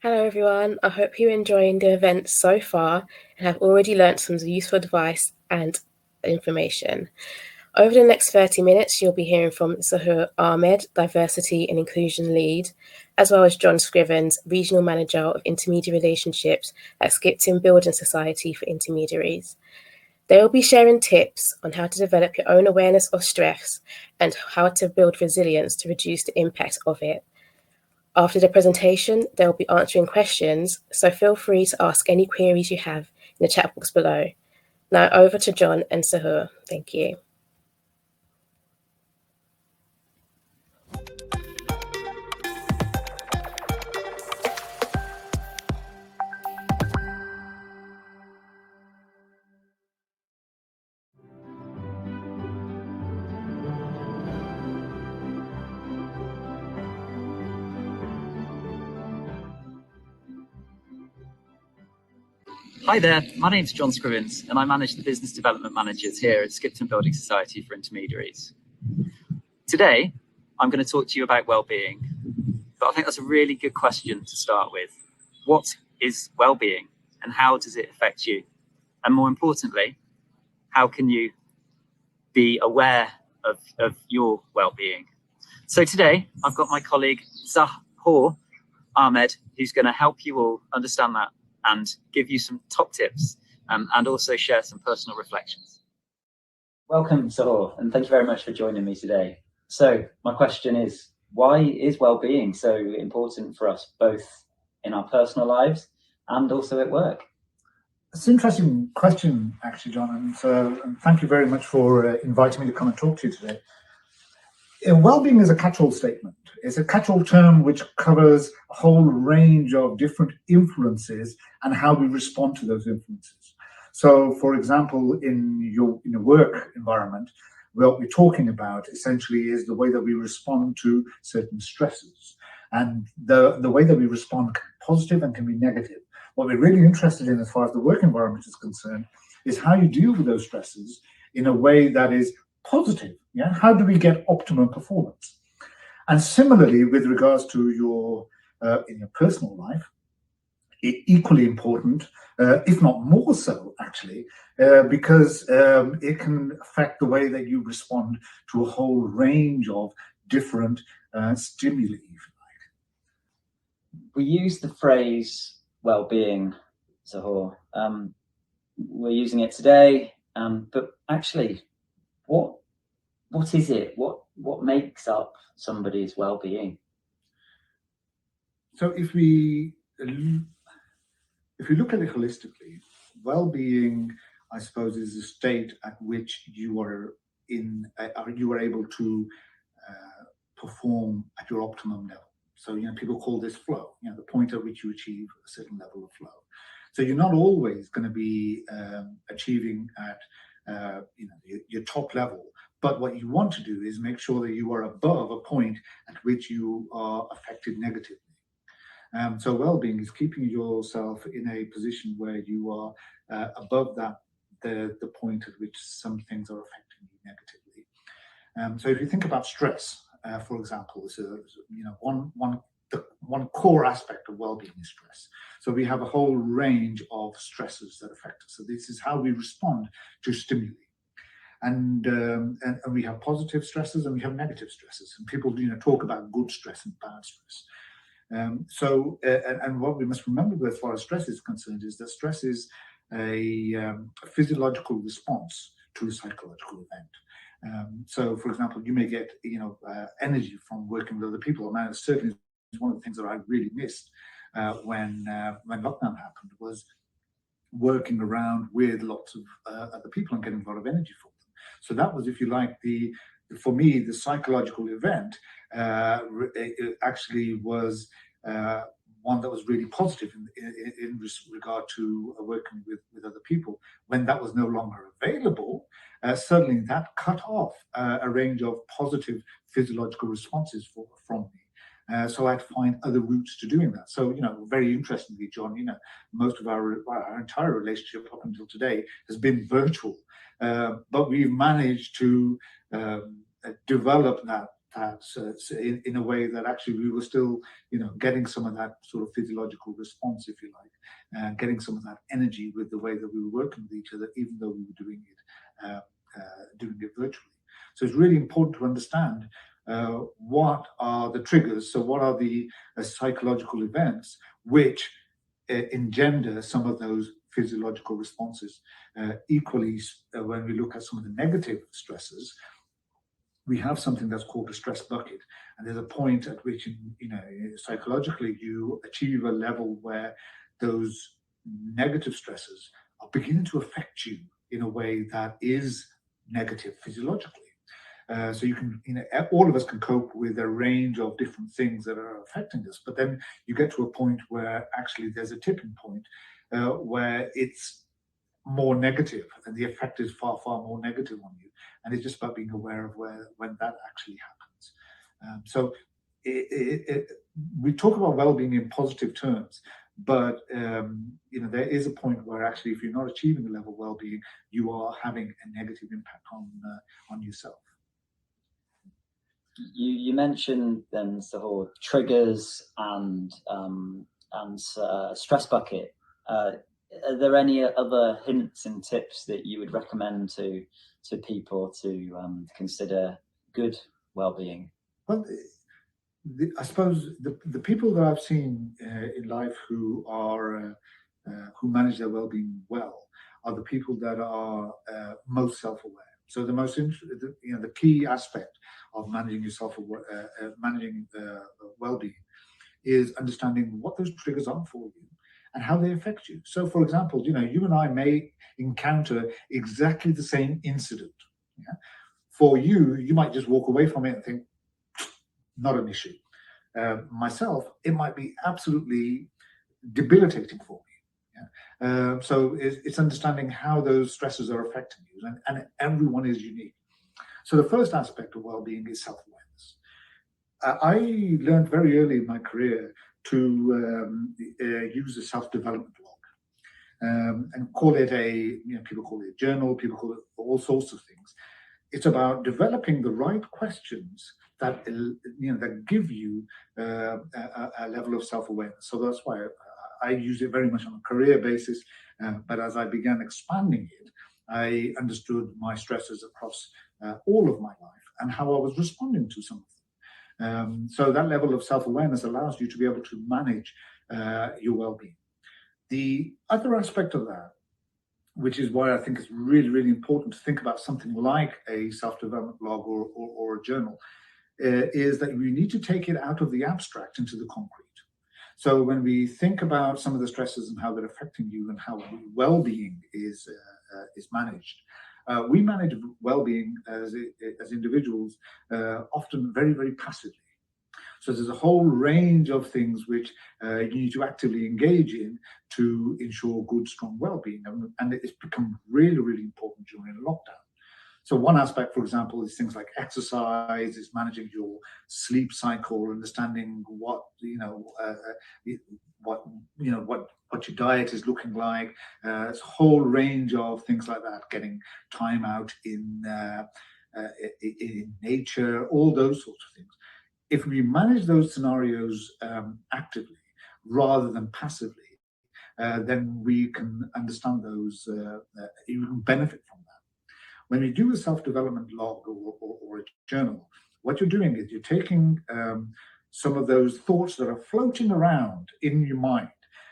Hello everyone, I hope you're enjoying the event so far and have already learnt some useful advice and information. Over the next 30 minutes, you'll be hearing from Zahur Ahmed, Diversity and Inclusion Lead, as well as John Scrivens, Regional Manager of Intermediary Relationships at Skipton Building Society for Intermediaries. They will be sharing tips on how to develop your own awareness of stress and how to build resilience to reduce the impact of it. After the presentation, they'll be answering questions, so feel free to ask any queries you have in the chat box below. Now over to John and Sahur. Thank you. Hi there, my name's John Scrivens and I manage the business development managers here at Skipton Building Society for Intermediaries. Today, I'm going to talk to you about well-being, but I think that's a really good question to start with. What is well-being and how does it affect you? And more importantly, how can you be aware of your well-being? So today, I've got my colleague Zahur Ahmed, who's going to help you all understand that and give you some top tips and also share some personal reflections. Welcome, Zahur, and thank you very much for joining me today. So my question is, why is well-being so important for us, both in our personal lives and also at work? It's an interesting question, actually, John, and thank you very much for inviting me to come and talk to you today. Well-being is a catch-all statement. It's a catch-all term which covers a whole range of different influences and how we respond to those influences. So, for example, in your work environment, what we're talking about essentially is the way that we respond to certain stresses. And the way that we respond can be positive and can be negative. What we're really interested in as far as the work environment is concerned is how you deal with those stresses in a way that is positive. Yeah, how do we get optimum performance? And similarly, with regards to your in your personal life, equally important, if not more so, actually, because it can affect the way that you respond to a whole range of different stimuli, if you like. We use the phrase well-being, Zahur. We're using it today, but actually, what is it? What makes up somebody's well-being? So if we look at it holistically, well-being, I suppose, is a state at which you are able to perform at your optimum level. So people call this flow. The point at which you achieve a certain level of flow. So you're not always going to be achieving at your top level. But what you want to do is make sure that you are above a point at which you are affected negatively. So well-being is keeping yourself in a position where you are above the point at which some things are affecting you negatively. So if you think about stress, for example, one core aspect of well-being is stress. So we have a whole range of stresses that affect us. So this is how we respond to stimuli. And we have positive stresses and we have negative stresses. And people, talk about good stress and bad stress. And what we must remember as far as stress is concerned is that stress is a physiological response to a psychological event. So, for example, you may get energy from working with other people. And that certainly is one of the things that I really missed when lockdown happened, was working around with lots of other people and getting a lot of energy from them. So that was, if you like, for me, the psychological event it actually was one that was really positive in regard to working with other people. When that was no longer available, suddenly that cut off a range of positive physiological responses from me. So I had to find other routes to doing that. So, very interestingly, John, most of our entire relationship up until today has been virtual. But we've managed to develop that that in a way that actually we were still, getting some of that sort of physiological response, if you like, and getting some of that energy with the way that we were working with each other, even though we were doing it virtually. So it's really important to understand what are the triggers. So what are the psychological events which engender some of those physiological responses? Equally, when we look at some of the negative stresses, we have something that's called a stress bucket, and there's a point at which, psychologically, you achieve a level where those negative stresses are beginning to affect you in a way that is negative physiologically. So you can, all of us can cope with a range of different things that are affecting us, but then you get to a point where actually there's a tipping point where it's more negative, and the effect is far, far more negative on you. And it's just about being aware of when that actually happens. So we talk about well-being in positive terms, but there is a point where actually, if you're not achieving the level of well-being, you are having a negative impact on yourself. You mentioned then the whole triggers and stress bucket. Are there any other hints and tips that you would recommend to people to consider good well-being? Well, I suppose the people that I've seen in life who manage their well-being well are the people that are most self-aware. So the key aspect of managing yourself, managing well-being, is understanding what those triggers are for you and how they affect you. So, for example, you and I may encounter exactly the same incident. Yeah? For you, you might just walk away from it and think, not an issue. Myself, it might be absolutely debilitating for me. Yeah? So it's understanding how those stresses are affecting you, and everyone is unique. So the first aspect of well-being is self-awareness. I learned very early in my career to use a self-development log, and call it people call it a journal, people call it all sorts of things. It's about developing the right questions that that give you a level of self-awareness. So that's why I use it very much on a career basis. But as I began expanding it, I understood my stresses across all of my life and how I was responding to some of them. So that level of self-awareness allows you to be able to manage your well-being. The other aspect of that, which is why I think it's really, really important to think about something like a self-development log or a journal, is that we need to take it out of the abstract into the concrete. So when we think about some of the stresses and how they're affecting you and how well-being is managed, we manage well-being as individuals often very, very passively. So there's a whole range of things which you need to actively engage in to ensure good, strong well-being. And it's become really, really important during lockdown. So one aspect, for example, is things like exercise, is managing your sleep cycle, understanding what your diet is looking like. It's a whole range of things like that. Getting time out in nature, all those sorts of things. If we manage those scenarios actively rather than passively, then we can understand those. You can benefit from that. When we do a self-development log or a journal, what you're doing is you're taking some of those thoughts that are floating around in your mind,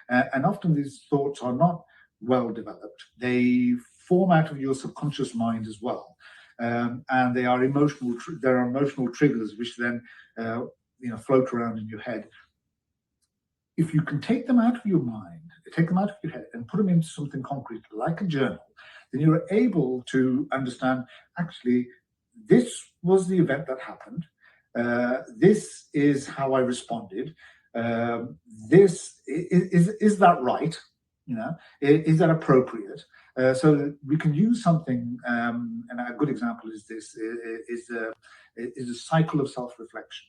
and often these thoughts are not well developed. They form out of your subconscious mind as well, and they are emotional. There are emotional triggers which then float around in your head. If you can take them out of your mind, take them out of your head, and put them into something concrete like a journal, then you're able to understand, actually, this was the event that happened. This is how I responded. This is that right? Is that appropriate? So that we can use something, and a good example is this: is a cycle of self-reflection.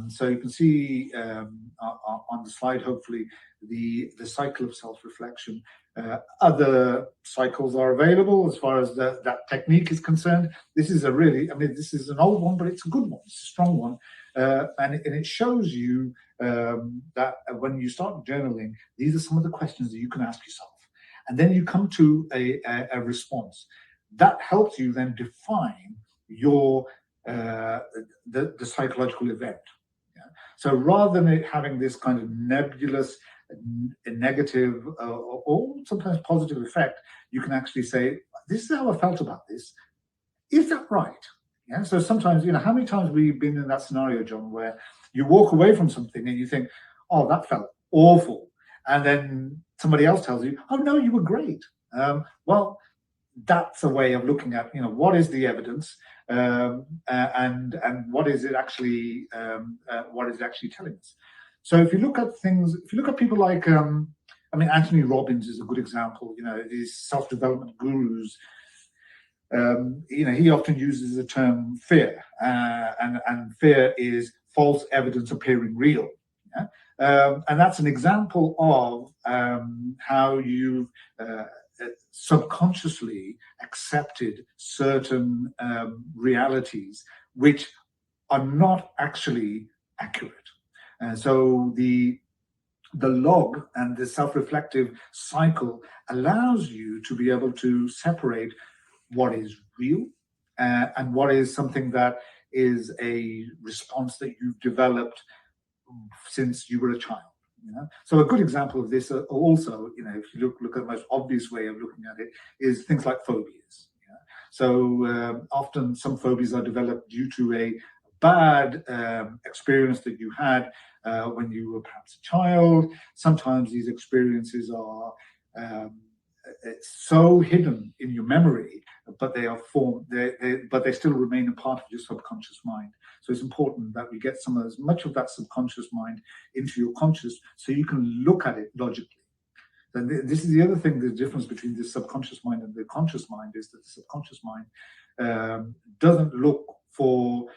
So you can see on the slide, hopefully, the cycle of self-reflection. Other cycles are available as far as that technique is concerned. This is a really, I mean, this is an old one, but it's a good one. It's a strong one. And it shows you that when you start journaling, these are some of the questions that you can ask yourself. And then you come to a response. That helps you then define your the psychological event. Yeah? So rather than it having this kind of nebulous, negative, or sometimes positive effect, you can actually say, this is how I felt about this. Is that right? Yeah. So sometimes, you know, how many times we've been in that scenario, John, where you walk away from something and you think, oh, that felt awful. And then somebody else tells you, oh, no, you were great. Well, that's a way of looking at, you know, what is the evidence, and what is it actually telling us. So if you look at things, if you look at people like, I mean, Anthony Robbins is a good example. You know, these self-development gurus. You know, he often uses the term fear, and fear is false evidence appearing real. Yeah? And that's an example of how you've subconsciously accepted certain realities which are not actually accurate. So the log and the self-reflective cycle allows you to be able to separate what is real and what is something that is a response that you've developed since you were a child. You know? So a good example of this also, you know, if you look at the most obvious way of looking at it, is things like phobias. Yeah? So often some phobias are developed due to a bad experience that you had when you were perhaps a child. Sometimes these experiences are so hidden in your memory, but they are formed, but they still remain a part of your subconscious mind. So it's important that we get as much of that subconscious mind into your conscious, so you can look at it logically. And this is the other thing, the difference between the subconscious mind and the conscious mind is that the subconscious mind doesn't look for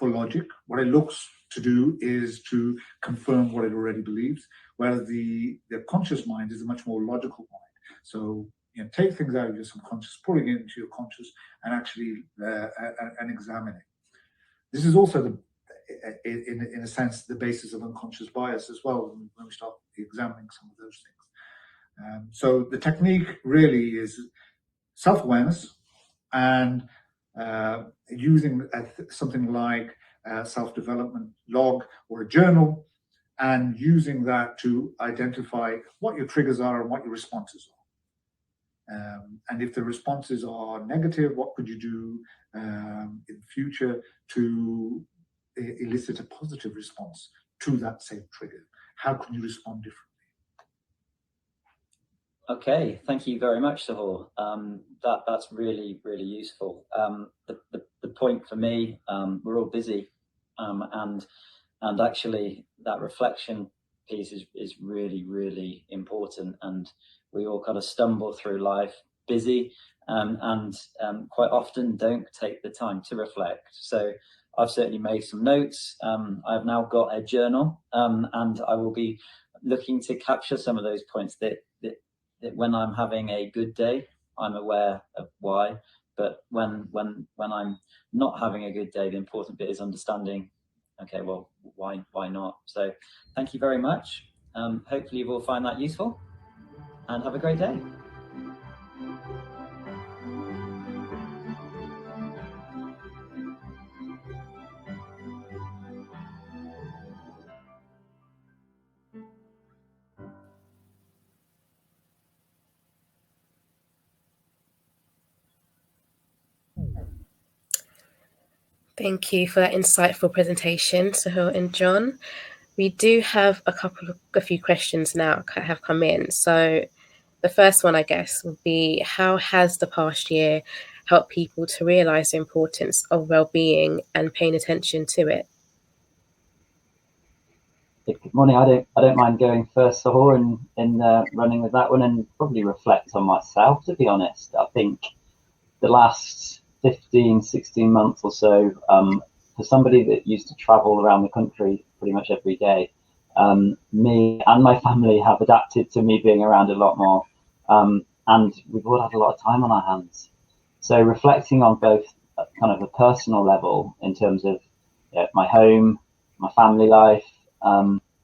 logic. What it looks to do is to confirm what it already believes, whereas the conscious mind is a much more logical mind. So, you know, take things out of your subconscious, putting it into your conscious, and actually and examine it. This is also in a sense the basis of unconscious bias as well when we start examining some of those things. So the technique really is self-awareness and using something like a self-development log or a journal, and using that to identify what your triggers are and what your responses are. And if the responses are negative, what could you do in the future to elicit a positive response to that same trigger? How can you respond differently? Okay, thank you very much, Sahor. That's really, really useful. The point for me, we're all busy, and actually that reflection piece is really, really important, and we all kind of stumble through life busy, and quite often don't take the time to reflect. So I've certainly made some notes. I've now got a journal, and I will be looking to capture some of those points that when I'm having a good day, I'm aware of why, but when I'm not having a good day, the important bit is understanding, okay, well, why not? So thank you very much. Hopefully you will find that useful, and have a great day. Thank you for that insightful presentation, Sahil and John. We do have a few questions now have come in. So the first one, I guess, would be, how has the past year helped people to realise the importance of well-being and paying attention to it? Good morning. I don't mind going first, Sahor, and running with that one, and probably reflect on myself, to be honest. I think the last 15, 16 months or so, for somebody that used to travel around the country pretty much every day, me and my family have adapted to me being around a lot more, and we've all had a lot of time on our hands. So reflecting on both kind of a personal level in terms of my home, my family life.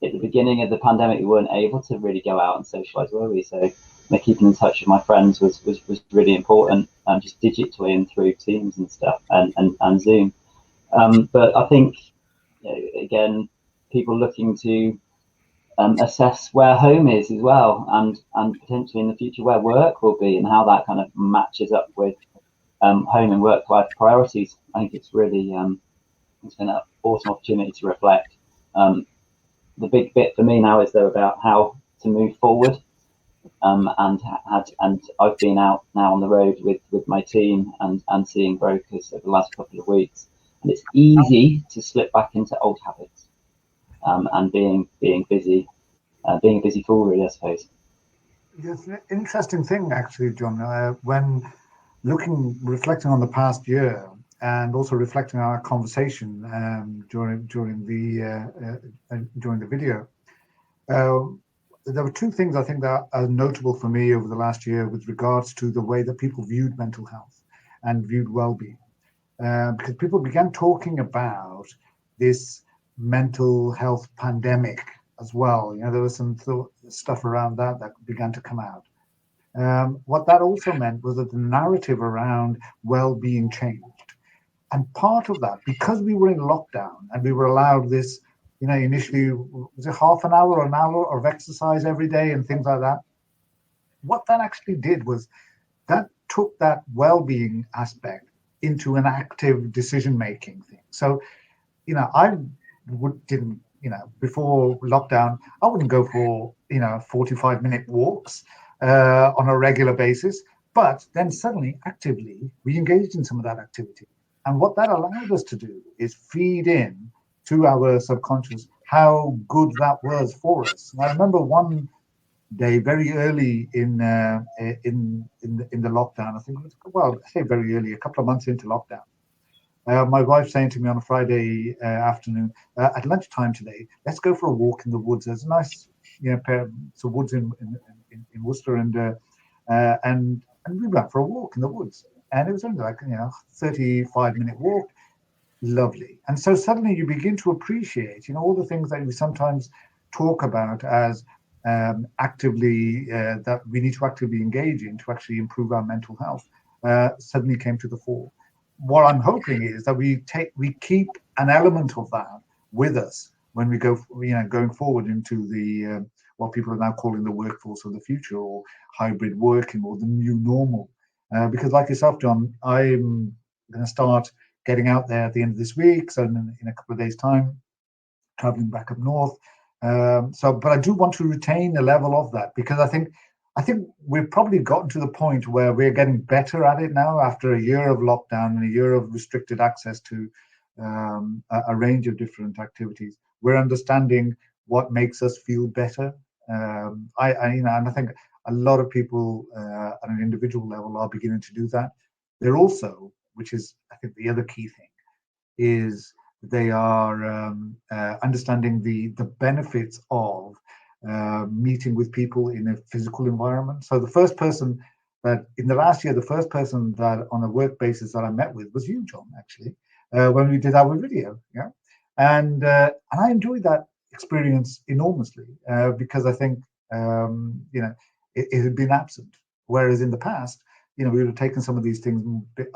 At the beginning of the pandemic, we weren't able to really go out and socialise, were we? So keeping in touch with my friends was really important, just digitally and through Teams and stuff and Zoom. But I think, again, people looking to assess where home is as well, and potentially in the future where work will be, and how that kind of matches up with home and work life priorities. I think it's really it's been an awesome opportunity to reflect. The big bit for me now is though about how to move forward, and I've been out now on the road with my team and seeing brokers over the last couple of weeks, and it's easy to slip back into old habits, and being busy, being a busy fool, really, I suppose. It's an interesting thing, actually, John. When reflecting on the past year, and also reflecting on our conversation during the video, there were two things I think that are notable for me over the last year with regards to the way that people viewed mental health and viewed well-being, because people began talking about this mental health pandemic as well. There was some stuff around that began to come out. What that also meant was that the narrative around well-being changed. And part of that, because we were in lockdown and we were allowed this, initially, was it half an hour or an hour of exercise every day and things like that? What that actually did was that took that well-being aspect into an active decision-making thing. So, I didn't, before lockdown, I wouldn't go for, 45-minute walks on a regular basis. But then suddenly, actively, we engaged in some of that activity. And what that allowed us to do is feed in to our subconscious how good that was for us. And I remember one day very early in the lockdown, I think it was, I say very early, a couple of months into lockdown, my wife saying to me on a Friday afternoon, at lunchtime today, let's go for a walk in the woods. There's a nice, pair of woods in Worcester, and we went for a walk in the woods. And it was only like, 35-minute walk. Lovely. And so suddenly you begin to appreciate, all the things that we sometimes talk about as actively, that we need to actively engage in to actually improve our mental health, suddenly came to the fore. What I'm hoping is that we keep an element of that with us when we go, going forward into the, what people are now calling the workforce of the future, or hybrid working, or the new normal. Because like yourself, John, I'm going to start getting out there at the end of this week, so in a couple of days' time, traveling back up north. But I do want to retain a level of that, because I think we've probably gotten to the point where we're getting better at it now after a year of lockdown and a year of restricted access to a range of different activities. We're understanding what makes us feel better. And I think a lot of people at an individual level are beginning to do that. They're also, which is I think the other key thing, is they are understanding the benefits of meeting with people in a physical environment. So the first person that in the last year, the first person that on a work basis that I met with was you, John, actually, when we did our video. Yeah. And I enjoyed that experience enormously, because I think, it had been absent. Whereas in the past, we would have taken some of these things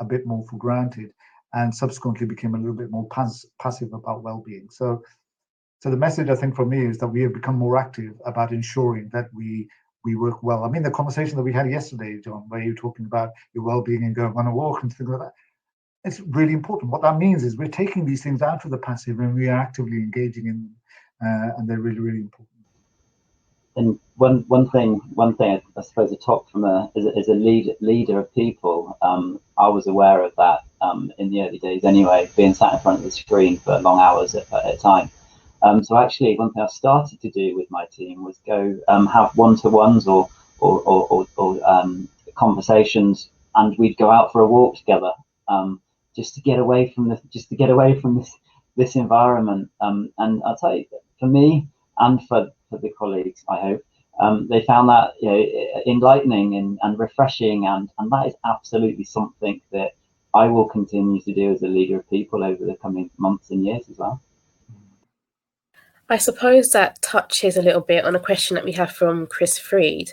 a bit more for granted, and subsequently became a little bit more passive about well-being. So the message, I think, for me is that we have become more active about ensuring that we work well. I mean, the conversation that we had yesterday, John, where you were talking about your well-being and going on a walk and things like that, it's really important. What that means is we're taking these things out of the passive and we are actively engaging in them, and they're really, really important. And one thing I suppose I talk from as a leader of people. I was aware of that in the early days anyway, being sat in front of the screen for long hours at a time. So actually, one thing I started to do with my team was go have one-to-ones or conversations, and we'd go out for a walk together, just to get away from this environment. And I'll tell you, for me and for the colleagues, I hope, they found that, you know, enlightening and refreshing, and that is absolutely something that I will continue to do as a leader of people over the coming months and years as well. I suppose that touches a little bit on a question that we have from Chris Freed,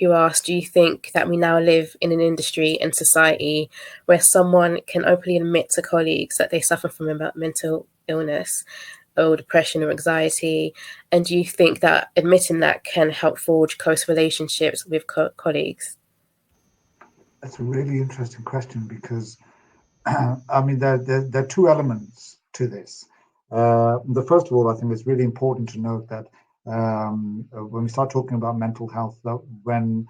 who asked, do you think that we now live in an industry and society where someone can openly admit to colleagues that they suffer from mental illness or depression or anxiety? And do you think that admitting that can help forge close relationships with colleagues? That's a really interesting question, because I mean, there are two elements to this. The first of all, I think it's really important to note that when we start talking about mental health, that when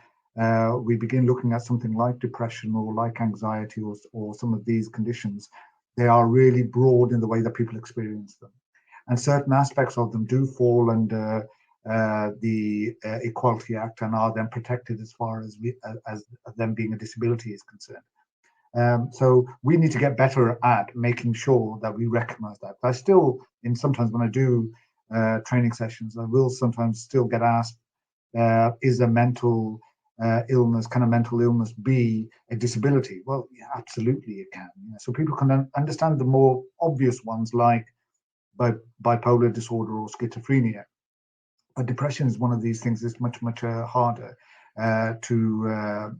we begin looking at something like depression or like anxiety or some of these conditions, they are really broad in the way that people experience them. And certain aspects of them do fall under the Equality Act and are then protected as far as them being a disability is concerned. So we need to get better at making sure that we recognize that. I still, sometimes when I do training sessions, I will sometimes still get asked, is a mental illness, can a mental illness be a disability? Well, yeah, absolutely it can. So people can understand the more obvious ones like bipolar disorder or schizophrenia. But depression is one of these things that's much harder to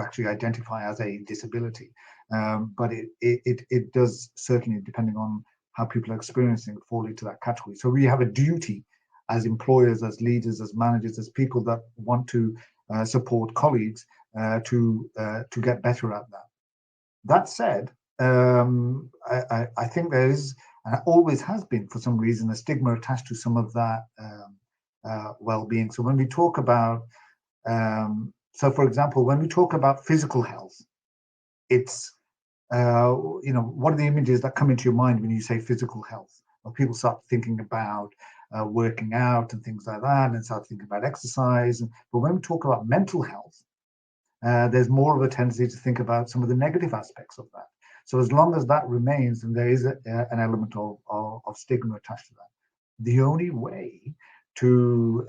actually identify as a disability. But it does certainly, depending on how people are experiencing, fall into that category. So we have a duty as employers, as leaders, as managers, as people that want to support colleagues to get better at that. That said, I think there is, and always has been for some reason, a stigma attached to some of that well-being. So when we talk about, so for example, when we talk about physical health, it's, what are the images that come into your mind when you say physical health? Well, people start thinking about working out and things like that, and start thinking about exercise. But when we talk about mental health, there's more of a tendency to think about some of the negative aspects of that. So as long as that remains, then there is an element of stigma attached to that. The only way to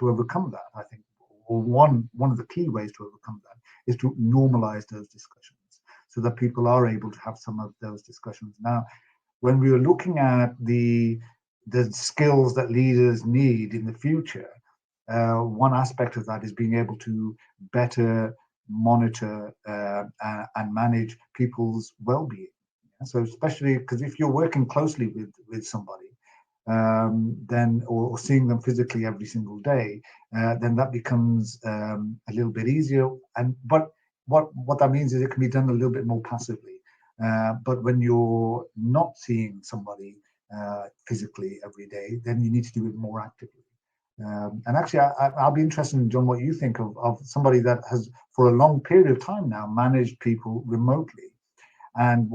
overcome that, I think, or one of the key ways to overcome that, is to normalize those discussions so that people are able to have some of those discussions. Now, when we are looking at the skills that leaders need in the future, one aspect of that is being able to better monitor and manage people's well-being. So especially because if you're working closely with somebody, then or seeing them physically every single day, then that becomes a little bit easier. But what that means is it can be done a little bit more passively. But when you're not seeing somebody physically every day, then you need to do it more actively. And actually, I'll be interested in, John, what you think of somebody that has, for a long period of time now, managed people remotely, and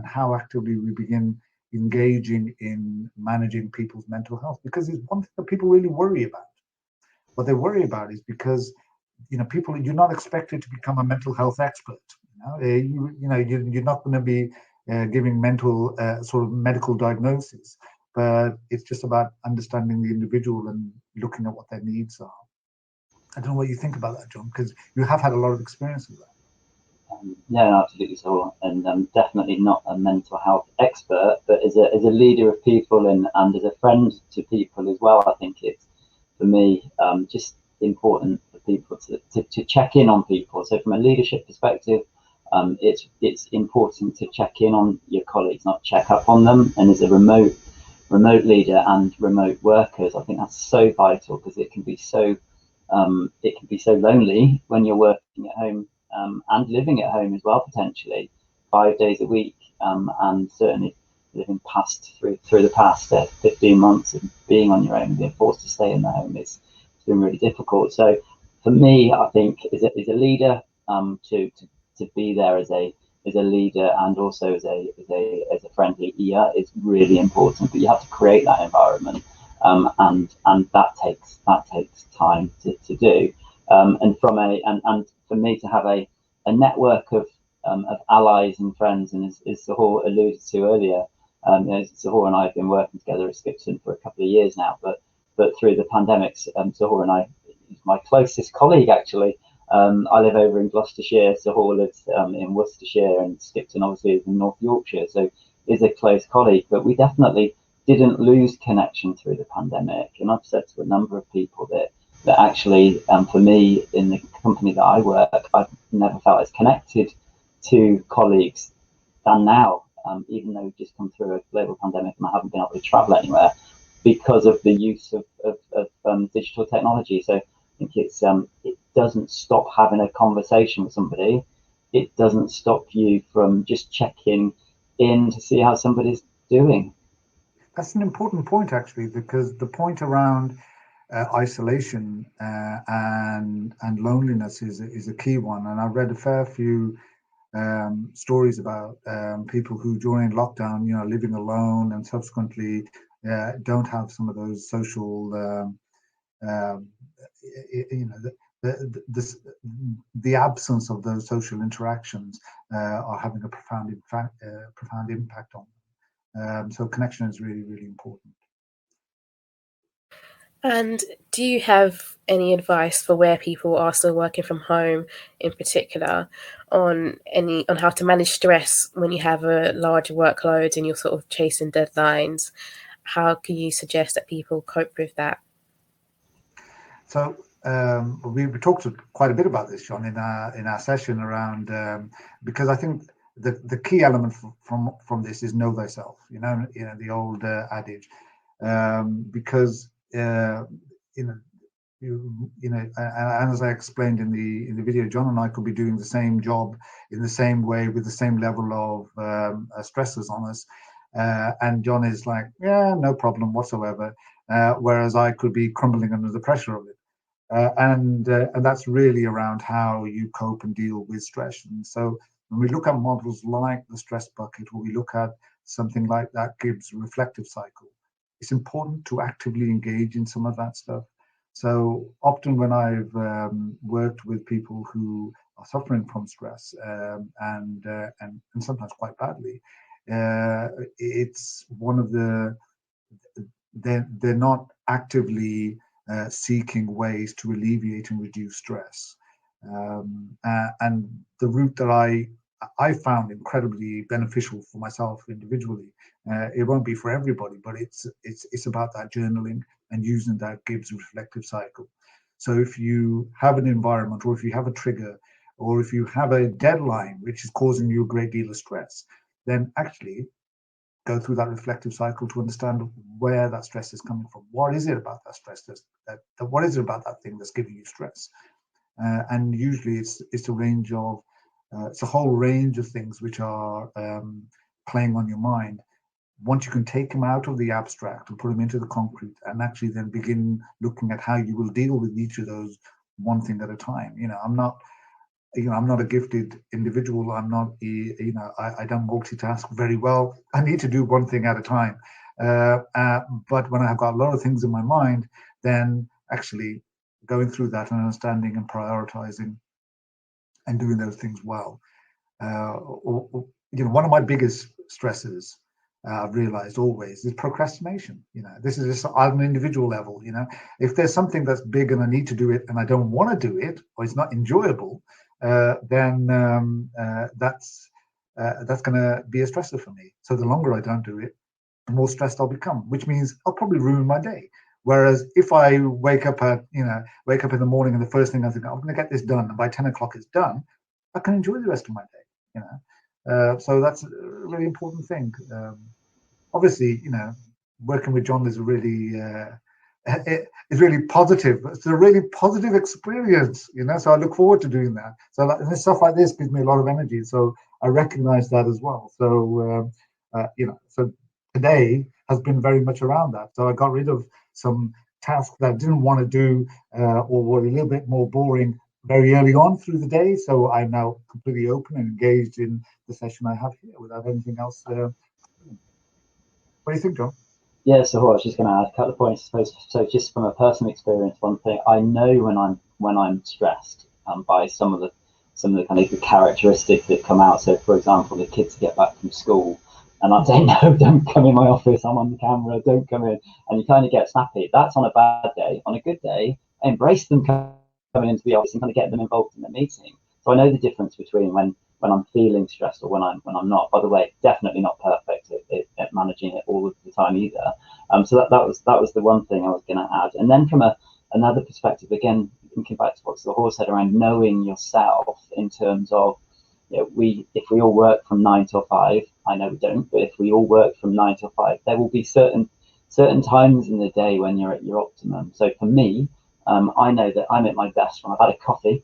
how actively we begin engaging in managing people's mental health, because it's one thing that people really worry about. What they worry about is because, people, you're not expected to become a mental health expert. You're not going to be giving mental sort of medical diagnosis, but it's just about understanding the individual and looking at what their needs are. I don't know what you think about that, John, because you have had a lot of experience with that. Yeah, absolutely so, and definitely not a mental health expert, but as a leader of people and as a friend to people as well, I think it's, for me, just important for people to check in on people. So from a leadership perspective, it's important to check in on your colleagues, not check up on them. And as a remote leader and remote workers, I think that's so vital, because it can be so lonely when you're working at home and living at home as well, potentially 5 days a week, and certainly living through the past 15 months of being on your own, being forced to stay in the home, it's been really difficult. So for me, I think as a leader, to be there as a leader and also as a friendly ear is really important. But you have to create that environment, and that takes time to do. And for me to have a network of of allies and friends, and as Sahor alluded to earlier, Sahor and I have been working together at Skipton for a couple of years now, but through the pandemics, Sahor and I, he's my closest colleague actually. I live over in Gloucestershire, Sahor lives in Worcestershire, and Skipton obviously is in North Yorkshire, so is a close colleague. But we definitely didn't lose connection through the pandemic, and I've said to a number of people that actually, for me, in the company that I work, I've never felt as connected to colleagues than now, even though we've just come through a global pandemic and I haven't been able to travel anywhere because of the use of digital technology. So I think it doesn't stop having a conversation with somebody. It doesn't stop you from just checking in to see how somebody's doing. That's an important point, actually, because the point around isolation and loneliness is a key one. And I've read a fair few stories about people who during lockdown, living alone and subsequently don't have some of those social, the absence of those social interactions are having a profound impact on them. So connection is really, really important. And do you have any advice for where people are still working from home, in particular, on how to manage stress when you have a large workload and you're sort of chasing deadlines? How can you suggest that people cope with that? So we talked quite a bit about this, John, in our session around because I think the key element from this is know thyself. The old adage, because and as I explained in the video, John and I could be doing the same job in the same way with the same level of stresses on us, and John is like, yeah, no problem whatsoever, whereas I could be crumbling under the pressure of it. And that's really around how you cope and deal with stress. And so when we look at models like the stress bucket, or we look at something like that Gibbs reflective cycle, it's important to actively engage in some of that stuff. So often when I've worked with people who are suffering from stress and sometimes quite badly, it's one of they're not actively seeking ways to alleviate and reduce stress. And the route that I found incredibly beneficial for myself individually. It won't be for everybody, but it's about that journaling and using that Gibbs reflective cycle. So if you have an environment, or if you have a trigger, or if you have a deadline which is causing you a great deal of stress, then actually go through that reflective cycle to understand where that stress is coming from. What is it about that stress what is it about that thing that's giving you stress? And usually it's a range of it's a whole range of things which are playing on your mind. Once you can take them out of the abstract and put them into the concrete, and actually then begin looking at how you will deal with each of those one thing at a time. I'm not a gifted individual. I'm not, I don't multitask very well. I need to do one thing at a time. But when I've got a lot of things in my mind, then actually going through that and understanding and prioritizing and doing those things well. One of my biggest stresses I've realized always is procrastination. This is just on an individual level. If there's something that's big and I need to do it and I don't want to do it, or it's not enjoyable, then that's going to be a stressor for me. So the longer I don't do it, the more stressed I'll become, which means I'll probably ruin my day. Whereas if I wake up in the morning and the first thing I think, I'm going to get this done, and by 10 o'clock it's done, I can enjoy the rest of my day. So that's a really important thing. Obviously, working with John is really it's really positive. It's a really positive experience, So I look forward to doing that. So stuff like this gives me a lot of energy. So I recognize that as well. So so today has been very much around that. So I got rid of some tasks that I didn't want to do or were a little bit more boring very early on through the day. So I'm now completely open and engaged in the session I have here without anything else. What do you think, John? Yeah, so I was just going to add a couple of points. So just from a personal experience, one thing I know when I'm stressed by some of some of the kind of the characteristics that come out. So, for example, the kids get back from school, and I say, no, don't come in my office, I'm on the camera, don't come in. And you kind of get snappy. That's on a bad day. On a good day, embrace them coming into the office and kind of get them involved in the meeting. So I know the difference between when I'm feeling stressed or when I'm not. By the way, definitely not perfect at managing it all of the time either. So that was the one thing I was going to add. And then from another perspective, again, thinking back to what Sahor said around knowing yourself in terms of, you know, if we all work from 9 till 5, I know we don't, but if we all work from 9 till 5, there will be certain times in the day when you're at your optimum. So for me, I know that I'm at my best when I've had a coffee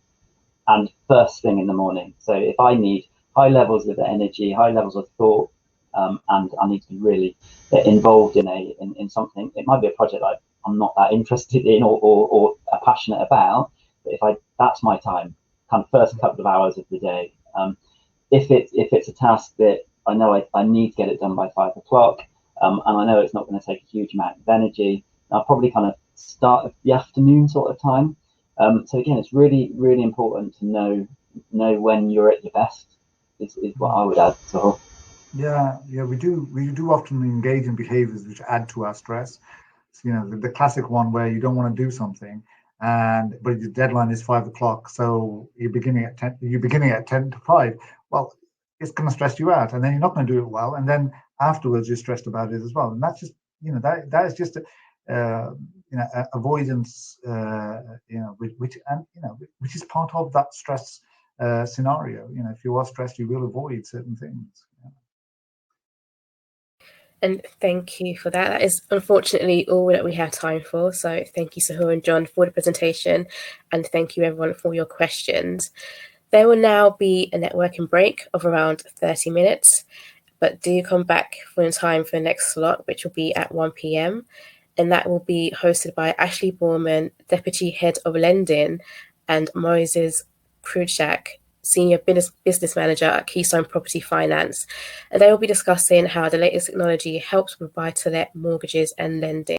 and first thing in the morning. So if I need high levels of energy, high levels of thought, and I need to be really involved in something, it might be a project that I'm not that interested in or passionate about, but that's my time, kind of first couple of hours of the day. If it's a task that I know I need to get it done by 5 o'clock, and I know it's not going to take a huge amount of energy, I'll probably kind of start at the afternoon sort of time. So again, it's really, really important to know when you're at your best is what I would add. So yeah, we do often engage in behaviors which add to our stress. So, you know, the classic one where you don't want to do something, but your deadline is 5 o'clock, so you're beginning at 10 to 5. Well, it's going to stress you out, and then you're not going to do it well, and then afterwards you're stressed about it as well. And that's just, you know, that is just avoidance, which is part of that stress scenario. You know, if you are stressed, you will avoid certain things. Yeah. And thank you for that. That is unfortunately all that we have time for. So thank you, Sahor and John, for the presentation. And thank you, everyone, for your questions. There will now be a networking break of around 30 minutes. But do come back for in time for the next slot, which will be at 1 p.m. And that will be hosted by Ashley Borman, Deputy Head of Lending, and Moses Krujak, Senior Business Manager at Keystone Property Finance. And they will be discussing how the latest technology helps with buy-to-let mortgages and lending.